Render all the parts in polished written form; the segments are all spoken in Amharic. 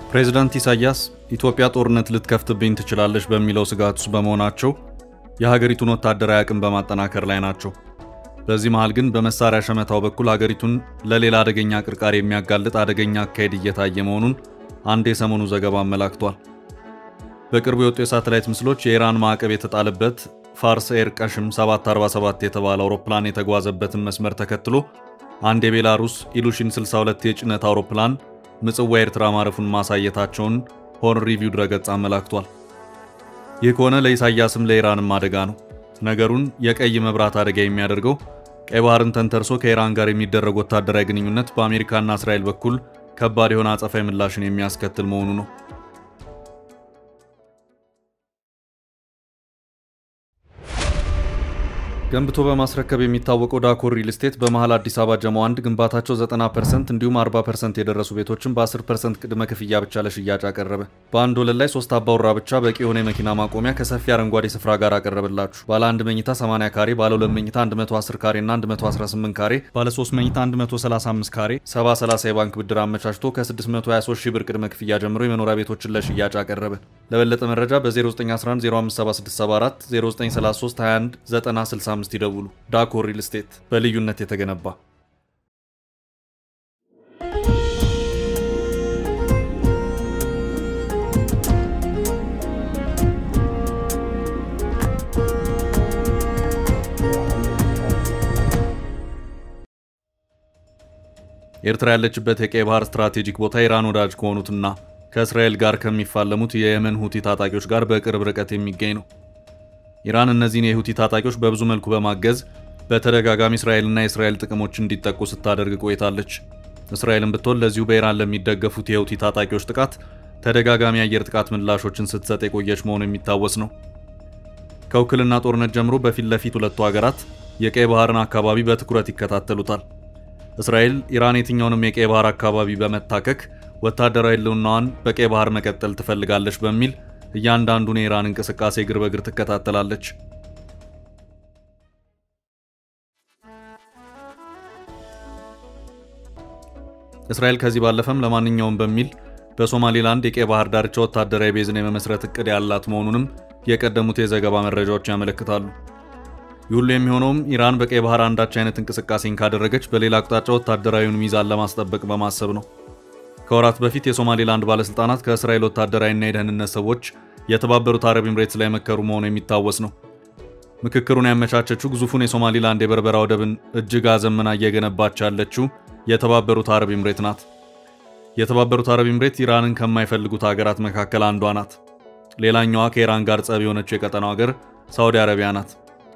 ፕሬዝዳንት ኢሳያስ ኢትዮጵያ ጦርነት ልትከፍትብኝ ትችላለች በሚለው ስጋት ውስጥ በመሆናቸው የሀገሪቱን ወታደራዊ አቅም በማጠናከር ላይ ናቸው። በዚህ መሃል ግን በመሳሪያ ሸመታው በኩል ሀገሪቱን ለሌላ አደገኛ ቅርቃር የሚያጋልጥ አደገኛ አካሄድ እየታየ መሆኑን አንድ የሰሞኑ ዘገባ አመላክቷል። በቅርቡ የወጡ የሳተላይት ምስሎች የኢራን ማዕቀብ የተጣለበት ፋርስ ኤር ቀሽም 747 የተባለ አውሮፕላን የተጓዘበትን መስመር ተከትሎ አንድ የቤላሩስ ኢሉሽን 62 የጭነት አውሮፕላን ምጽዋ ኤርትራ ማረፉን ማሳየታቸውን ሆርን ሪቪው ድረገጽ አመላክቷል። ይህ ከሆነ ለኢሳያስም ለኢራንም አደጋ ነው። ነገሩን የቀይ መብራት አደጋ የሚያደርገው ቀይ ባህርን ተንተርሶ ከኢራን ጋር የሚደረግ ወታደራዊ ግንኙነት በአሜሪካና እስራኤል በኩል ከባድ የሆነ አጸፋዊ ምላሽን የሚያስከትል መሆኑ ነው። ገንብቶ በማስረከብ የሚታወቀው ዳኮር ሪል ስቴት በመሃል አዲስ አበባ ጀሞ 1 ግንባታቸው 90% እንዲሁም 40% የደረሱ ቤቶችን በ10% ቅድመ ክፍያ ብቻ ለሽያጭ አቀረበ። በአንድ ወለል ላይ 3 አባወራ ብቻ በቂ የሆነ የመኪና ማቆሚያ ከሰፊ አረንጓዴ ስፍራ ጋር አቀረበላችሁ። ባለ 1 መኝታ 80 ካሬ፣ ባለ 2 መኝታ 110 ካሬ እና 118 ካሬ፣ ባለ 3 መኝታ 135 ካሬ 70/30 የባንክ ብድር አመቻችቶ ከ623 ሺህ ብር ቅድመ ክፍያ ጀምሮ የመኖሪያ ቤቶችን ለሽያጭ አቀረበ። ለበለጠ መረጃ በ0911 057674 0933 21 9065 ይደውሉ። ዳኮር ሪል ስቴት በልዩነት የተገነባ። ኤርትራ ያለችበት የቀይ ባህር ስትራቴጂክ ቦታ ኢራን ወዳጅ ከሆኑትና ከእስራኤል ጋር ከሚፋለሙት የየመን ሁቲ ታጣቂዎች ጋር በቅርብ ርቀት የሚገኝ ነው። ኢራን እነዚህን የሁቲ ታጣቂዎች በብዙ መልኩ በማገዝ በተደጋጋሚ እስራኤልና የእስራኤል ጥቅሞች እንዲጠቁ ስታደርግ ቆይታለች። እስራኤልን ብትሆን ለዚሁ በኢራን ለሚደገፉት የሁቲ ታጣቂዎች ጥቃት ተደጋጋሚ የአየር ጥቃት ምላሾችን ስትሰጥ የቆየች መሆኑ የሚታወስ ነው። ከውክልና ጦርነት ጀምሮ በፊት ለፊት ሁለቱ ሀገራት የቀይ ባህርን አካባቢ በትኩረት ይከታተሉታል። እስራኤል ኢራን የትኛውንም የቀይ ባህር አካባቢ በመታከክ ወታደራዊ ህልውናዋን በቀይ ባህር መቀጠል ትፈልጋለች በሚል እያንዳንዱን የኢራን እንቅስቃሴ እግር በእግር ትከታተላለች። እስራኤል ከዚህ ባለፈም ለማንኛውም በሚል በሶማሊላንድ የቀይ ባህር ዳርቻ ወታደራዊ ቤዝን የመመስረት እቅድ ያላት መሆኑንም የቀደሙት የዘገባ መረጃዎች ያመለክታሉ። ይሁሉ የሚሆነውም ኢራን በቀይ ባህር አንዳች አይነት እንቅስቃሴን ካደረገች በሌላ አቅጣጫ ወታደራዊውን ሚዛን ለማስጠበቅ በማሰብ ነው። ከወራት በፊት የሶማሊላንድ ባለስልጣናት ከእስራኤል ወታደራዊና የደህንነት ሰዎች የተባበሩት አረብ ኤምሬትስ ላይ መከሩ መሆኑ የሚታወስ ነው። ምክክሩን ያመቻቸችው ግዙፉን የሶማሊላንድ የበርበራ ወደብን እጅግ አዘምና እየገነባች ያለችው የተባበሩት አረብ ኤምሬት ናት። የተባበሩት አረብ ኤምሬት ኢራንን ከማይፈልጉት ሀገራት መካከል አንዷ ናት። ሌላኛዋ ከኢራን ጋር ጸብ የሆነችው የቀጠናው ሀገር ሳውዲ አረቢያ ናት።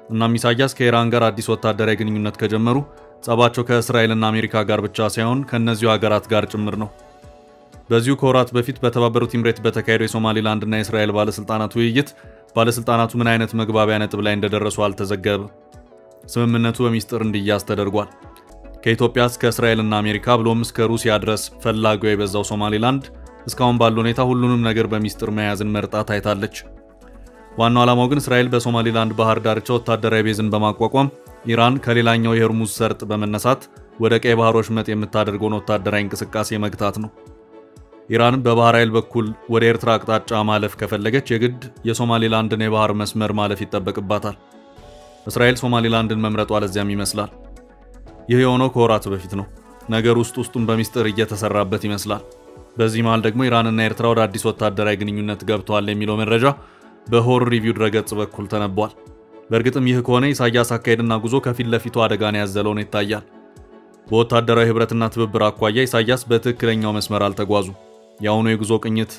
እናም ኢሳያስ ከኢራን ጋር አዲስ ወታደራዊ ግንኙነት ከጀመሩ ጸባቸው ከእስራኤልና አሜሪካ ጋር ብቻ ሳይሆን ከነዚሁ ሀገራት ጋር ጭምር ነው። በዚሁ ከወራት በፊት በተባበሩት ኤምሬት በተካሄደው የሶማሊላንድና የእስራኤል ባለስልጣናት ውይይት ባለስልጣናቱ ምን አይነት መግባቢያ ነጥብ ላይ እንደደረሱ አልተዘገበም። ስምምነቱ በሚስጥር እንዲያዝ ተደርጓል። ከኢትዮጵያ እስከ እስራኤልና አሜሪካ ብሎም እስከ ሩሲያ ድረስ ፈላጊው የበዛው ሶማሊላንድ እስካሁን ባለው ሁኔታ ሁሉንም ነገር በሚስጥር መያዝን መርጣ ታይታለች። ዋናው ዓላማው ግን እስራኤል በሶማሊላንድ ባህር ዳርቻ ወታደራዊ ቤዝን በማቋቋም ኢራን ከሌላኛው የሆርሙዝ ሰርጥ በመነሳት ወደ ቀይ ባህር ወሽመጥ የምታደርገውን ወታደራዊ እንቅስቃሴ መግታት ነው። ኢራን በባህር ኃይል በኩል ወደ ኤርትራ አቅጣጫ ማለፍ ከፈለገች የግድ የሶማሊላንድን የባህር መስመር ማለፍ ይጠበቅባታል። እስራኤል ሶማሊላንድን መምረጧ ለዚያም ይመስላል። ይህ የሆነው ከወራት በፊት ነው። ነገር ውስጡን በሚስጥር እየተሰራበት ይመስላል። በዚህ መሃል ደግሞ ኢራንና ኤርትራ ወደ አዲስ ወታደራዊ ግንኙነት ገብተዋል የሚለው መረጃ በሆርን ሪቪው ድረገጽ በኩል ተነቧል። በእርግጥም ይህ ከሆነ ኢሳያስ አካሄድና ጉዞ ከፊት ለፊቱ አደጋን ያዘለው ነው ይታያል። በወታደራዊ ህብረትና ትብብር አኳያ ኢሳያስ በትክክለኛው መስመር አልተጓዙ። ያውኑ የጉዞ ቅኝት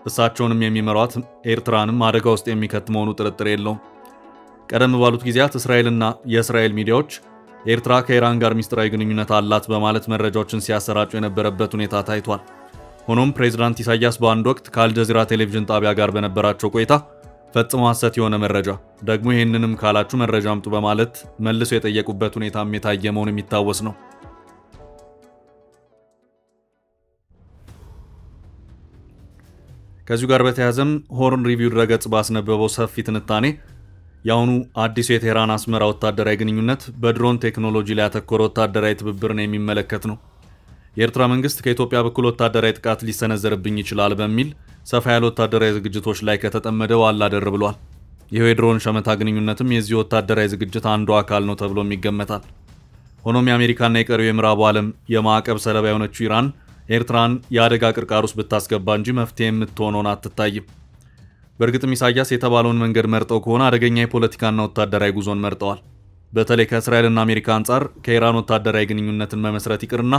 እሳቸውንም የሚመሯት ኤርትራንም አደጋ ውስጥ የሚከት መሆኑ ጥርጥር የለውም። ቀደም ባሉት ጊዜያት እስራኤልና የእስራኤል ሚዲያዎች ኤርትራ ከኢራን ጋር ሚስጥራዊ ግንኙነት አላት በማለት መረጃዎችን ሲያሰራጩ የነበረበት ሁኔታ ታይቷል። ሆኖም ፕሬዝዳንት ኢሳያስ በአንድ ወቅት ከአልጀዚራ ቴሌቪዥን ጣቢያ ጋር በነበራቸው ቆይታ ፈጽሞ ሐሰት የሆነ መረጃ ደግሞ ይሄንንም ካላችሁ መረጃ አምጡ በማለት መልሶ የጠየቁበት ሁኔታም የታየ መሆኑ የሚታወስ ነው። ከዚሁ ጋር በተያያዘም ሆርን ሪቪው ድረገጽ ባስነበበው ሰፊ ትንታኔ ያውኑ አዲሱ የቴህራን አስመራ ወታደራዊ ግንኙነት በድሮን ቴክኖሎጂ ላይ ያተኮረ ወታደራዊ ትብብርን የሚመለከት ነው። የኤርትራ መንግስት ከኢትዮጵያ በኩል ወታደራዊ ጥቃት ሊሰነዘርብኝ ይችላል በሚል ሰፋ ያለ ወታደራዊ ዝግጅቶች ላይ ከተጠመደ ዋላ ደር ብሏል። ይሄው የድሮን ሸመታ ግንኙነትም የዚህ ወታደራዊ ዝግጅት አንዱ አካል ነው ተብሎም ይገመታል። ሆኖም የአሜሪካና የቀሪው የምዕራቡ ዓለም የማዕቀብ ሰለባ የሆነችው ኢራን ኤርትራን የአደጋ ቅርቃር ውስጥ ብታስገባ እንጂ መፍትሄ የምትሆነውን አትታይም። በእርግጥም ኢሳያስ የተባለውን መንገድ መርጠው ከሆነ አደገኛ የፖለቲካና ወታደራዊ ጉዞን መርጠዋል። በተለይ ከእስራኤልና አሜሪካ አንጻር ከኢራን ወታደራዊ ግንኙነትን መመስረት ይቅርና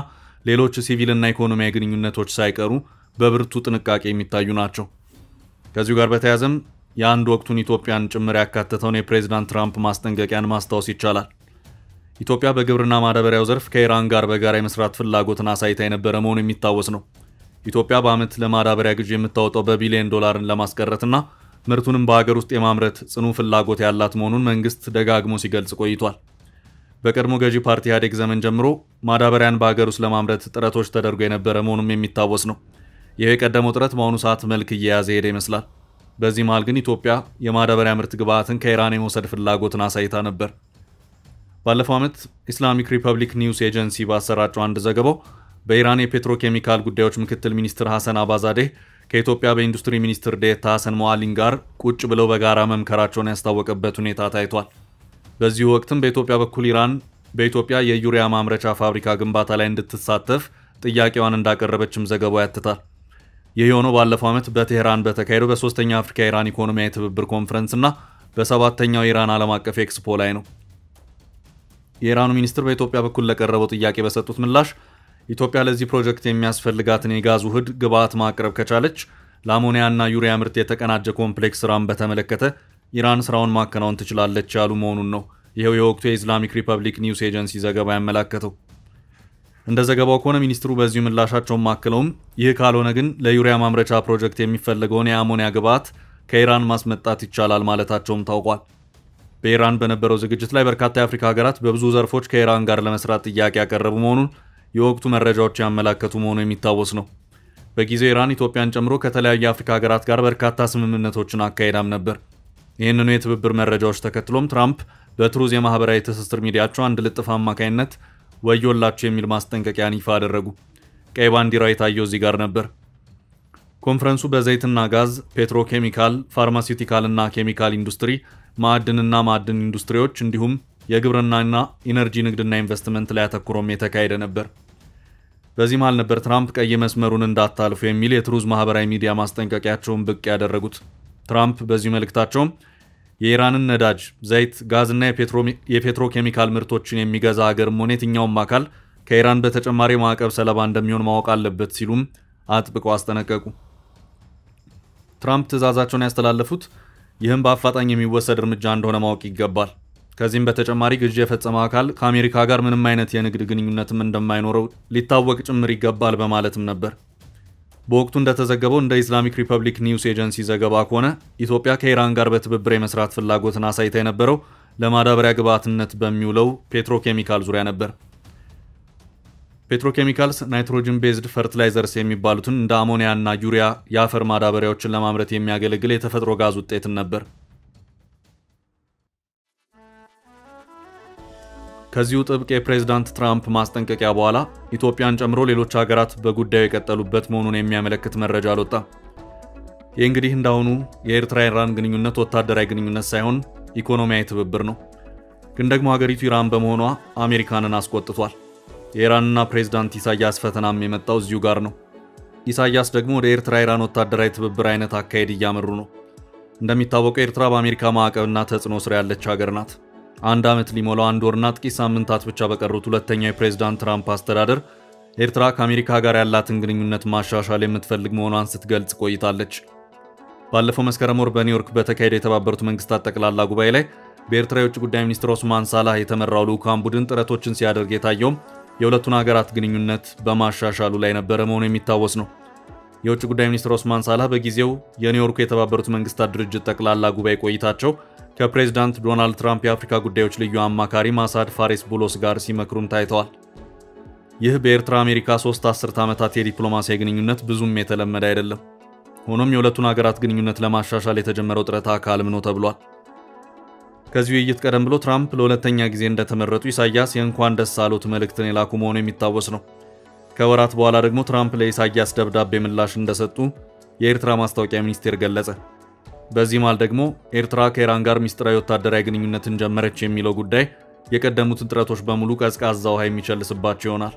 ሌሎች ሲቪልና ኢኮኖሚያዊ ግንኙነቶች ሳይቀሩ በብርቱ ጥንቃቄ የሚታዩ ናቸው። ከዚሁ ጋር በተያያዘም የአንድ ወቅቱን ኢትዮጵያን ጭምር ያካተተውን የፕሬዝዳንት ትራምፕ ማስጠንቀቂያን ማስታወስ ይቻላል። ኢትዮጵያ በግብርና ማዳበሪያው ዘርፍ ከኢራን ጋር በጋራ የመስራት ፍላጎትን አሳይታ የነበረ መሆኑ የሚታወስ ነው። ኢትዮጵያ በዓመት ለማዳበሪያ ግዢ የምታወጣው በቢሊዮን ዶላርን ለማስቀረትና ምርቱንም በሀገር ውስጥ የማምረት ጽኑ ፍላጎት ያላት መሆኑን መንግስት ደጋግሞ ሲገልጽ ቆይቷል። በቀድሞ ገዢ ፓርቲ ኢህአዴግ ዘመን ጀምሮ ማዳበሪያን በሀገር ውስጥ ለማምረት ጥረቶች ተደርጎ የነበረ መሆኑም የሚታወስ ነው። ይህ የቀደመው ጥረት በአሁኑ ሰዓት መልክ እየያዘ ሄደ ይመስላል። በዚህ መሃል ግን ኢትዮጵያ የማዳበሪያ ምርት ግብዓትን ከኢራን የመውሰድ ፍላጎትን አሳይታ ነበር። ባለፈው ዓመት ኢስላሚክ ሪፐብሊክ ኒውስ ኤጀንሲ ባሰራጨው አንድ ዘገባው በኢራን የፔትሮኬሚካል ጉዳዮች ምክትል ሚኒስትር ሐሰን አባዛዴህ ከኢትዮጵያ በኢንዱስትሪ ሚኒስትር ዴኤታ ሐሰን ሞአሊን ጋር ቁጭ ብለው በጋራ መምከራቸውን ያስታወቀበት ሁኔታ ታይቷል። በዚሁ ወቅትም በኢትዮጵያ በኩል ኢራን በኢትዮጵያ የዩሪያ ማምረቻ ፋብሪካ ግንባታ ላይ እንድትሳተፍ ጥያቄዋን እንዳቀረበችም ዘገባው ያትታል። ይህ የሆነው ባለፈው ዓመት በቴህራን በተካሄደው በ3ኛ አፍሪካ ኢራን ኢኮኖሚያዊ ትብብር ኮንፈረንስ እና በ7ኛው ኢራን ዓለም አቀፍ ኤክስፖ ላይ ነው። የኢራኑ ሚኒስትር በኢትዮጵያ በኩል ለቀረበው ጥያቄ በሰጡት ምላሽ ኢትዮጵያ ለዚህ ፕሮጀክት የሚያስፈልጋትን የጋዝ ውህድ ግብዓት ማቅረብ ከቻለች ለአሞኒያና ዩሪያ ምርት የተቀናጀ ኮምፕሌክስ ስራን በተመለከተ ኢራን ስራውን ማከናወን ትችላለች ያሉ መሆኑን ነው ይሄው የወቅቱ የኢስላሚክ ሪፐብሊክ ኒውስ ኤጀንሲ ዘገባ ያመለከተው። እንደ ዘገባው ከሆነ ሚኒስትሩ በዚሁ ምላሻቸውን ማክለውም ይህ ካልሆነ ግን ለዩሪያ ማምረቻ ፕሮጀክት የሚፈልገውን የአሞኒያ ግብዓት ከኢራን ማስመጣት ይቻላል ማለታቸውም ታውቋል። በኢራን በነበረው ዝግጅት ላይ በርካታ የአፍሪካ ሀገራት በብዙ ዘርፎች ከኢራን ጋር ለመስራት ጥያቄ ያቀረቡ መሆኑን የወቅቱ መረጃዎች ያመለከቱ መሆኑ የሚታወስ ነው። በጊዜው ኢራን ኢትዮጵያን ጨምሮ ከተለያዩ የአፍሪካ ሀገራት ጋር በርካታ ስምምነቶችን አካሄዳም ነበር። ይህንኑ የትብብር መረጃዎች ተከትሎም ትራምፕ በትሩዝ የማህበራዊ ትስስር ሚዲያቸው አንድ ልጥፍ አማካይነት ወዮላቸው የሚል ማስጠንቀቂያን ይፋ አደረጉ። ቀይ ባንዲራ የታየው እዚህ ጋር ነበር። ኮንፈረንሱ በዘይትና ጋዝ፣ ፔትሮኬሚካል፣ ፋርማሲውቲካልና ኬሚካል ኢንዱስትሪ፣ ማዕድንና ማዕድን ኢንዱስትሪዎች እንዲሁም የግብርናና ኢነርጂ ንግድና ኢንቨስትመንት ላይ አተኩሮም የተካሄደ ነበር። በዚህ መሃል ነበር ትራምፕ ቀይ መስመሩን እንዳታልፉ የሚል የትሩዝ ማህበራዊ ሚዲያ ማስጠንቀቂያቸውን ብቅ ያደረጉት። ትራምፕ በዚህ መልእክታቸውም የኢራንን ነዳጅ፣ ዘይት፣ ጋዝና የፔትሮኬሚካል ምርቶችን የሚገዛ ሀገርም ሆነ የትኛውም አካል ከኢራን በተጨማሪ ማዕቀብ ሰለባ እንደሚሆን ማወቅ አለበት ሲሉም አጥብቀው አስጠነቀቁ። ትራምፕ ትዕዛዛቸውን ያስተላለፉት ይህም በአፋጣኝ የሚወሰድ እርምጃ እንደሆነ ማወቅ ይገባል። ከዚህም በተጨማሪ ግዢ የፈጸመ አካል ከአሜሪካ ጋር ምንም አይነት የንግድ ግንኙነትም እንደማይኖረው ሊታወቅ ጭምር ይገባል በማለትም ነበር። በወቅቱ እንደተዘገበው እንደ ኢስላሚክ ሪፐብሊክ ኒውስ ኤጀንሲ ዘገባ ከሆነ ኢትዮጵያ ከኢራን ጋር በትብብር የመስራት ፍላጎትን አሳይታ የነበረው ለማዳበሪያ ግብዓትነት በሚውለው ፔትሮኬሚካል ዙሪያ ነበር። ፔትሮኬሚካልስ ናይትሮጅን ቤዝድ ፈርቲላይዘርስ የሚባሉትን እንደ አሞኒያ እና ዩሪያ የአፈር ማዳበሪያዎችን ለማምረት የሚያገለግል የተፈጥሮ ጋዝ ውጤትን ነበር። ከዚሁ ጥብቅ የፕሬዝዳንት ትራምፕ ማስጠንቀቂያ በኋላ ኢትዮጵያን ጨምሮ ሌሎች ሀገራት በጉዳዩ የቀጠሉበት መሆኑን የሚያመለክት መረጃ አልወጣም። ይህ እንግዲህ እንዳሁኑ የኤርትራ-ኢራን ግንኙነት ወታደራዊ ግንኙነት ሳይሆን ኢኮኖሚያዊ ትብብር ነው። ግን ደግሞ ሀገሪቱ ኢራን በመሆኗ አሜሪካንን አስቆጥቷል። የኢራንና ፕሬዝዳንት ኢሳያስ ፈተናም የመጣው እዚሁ ጋር ነው። ኢሳያስ ደግሞ ወደ ኤርትራ-ኢራን ወታደራዊ ትብብር አይነት አካሄድ እያመሩ ነው። እንደሚታወቀው ኤርትራ በአሜሪካ ማዕቀብና ተጽዕኖ ስር ያለች ሀገር ናት። አንድ ዓመት ሊሞላው አንድ ወርና ጥቂት ሳምንታት ብቻ በቀሩት ሁለተኛው የፕሬዝዳንት ትራምፕ አስተዳደር ኤርትራ ከአሜሪካ ጋር ያላትን ግንኙነት ማሻሻል የምትፈልግ መሆኗን ስትገልጽ ቆይታለች። ባለፈው መስከረም ወር በኒውዮርክ በተካሄደ የተባበሩት መንግስታት ጠቅላላ ጉባኤ ላይ በኤርትራ የውጭ ጉዳይ ሚኒስትር ኦስማን ሳላህ የተመራው ልዑካን ቡድን ጥረቶችን ሲያደርግ የታየውም የሁለቱን ሀገራት ግንኙነት በማሻሻሉ ላይ ነበረ መሆኑ የሚታወስ ነው። የውጭ ጉዳይ ሚኒስትር ኦስማን ሳላህ በጊዜው የኒውዮርኩ የተባበሩት መንግስታት ድርጅት ጠቅላላ ጉባኤ ቆይታቸው ከፕሬዝዳንት ዶናልድ ትራምፕ የአፍሪካ ጉዳዮች ልዩ አማካሪ ማሳድ ፋሬስ ቡሎስ ጋር ሲመክሩም ታይተዋል። ይህ በኤርትራ አሜሪካ 3 አስርት ዓመታት የዲፕሎማሲያዊ ግንኙነት ብዙም የተለመደ አይደለም። ሆኖም የሁለቱን ሀገራት ግንኙነት ለማሻሻል የተጀመረው ጥረት አካልም ነው ተብሏል። ከዚህ ውይይት ቀደም ብሎ ትራምፕ ለሁለተኛ ጊዜ እንደተመረጡ ኢሳያስ የእንኳን ደስ አሎት መልእክትን የላኩ መሆኑ የሚታወስ ነው። ከወራት በኋላ ደግሞ ትራምፕ ለኢሳያስ ደብዳቤ ምላሽ እንደሰጡ የኤርትራ ማስታወቂያ ሚኒስቴር ገለጸ። በዚህ መሃል ደግሞ ኤርትራ ከኢራን ጋር ሚስጥራዊ ወታደራዊ ግንኙነትን ጀመረች የሚለው ጉዳይ የቀደሙትን ጥረቶች በሙሉ ቀዝቃዛ ውሃ የሚቸልስባቸው ይሆናል።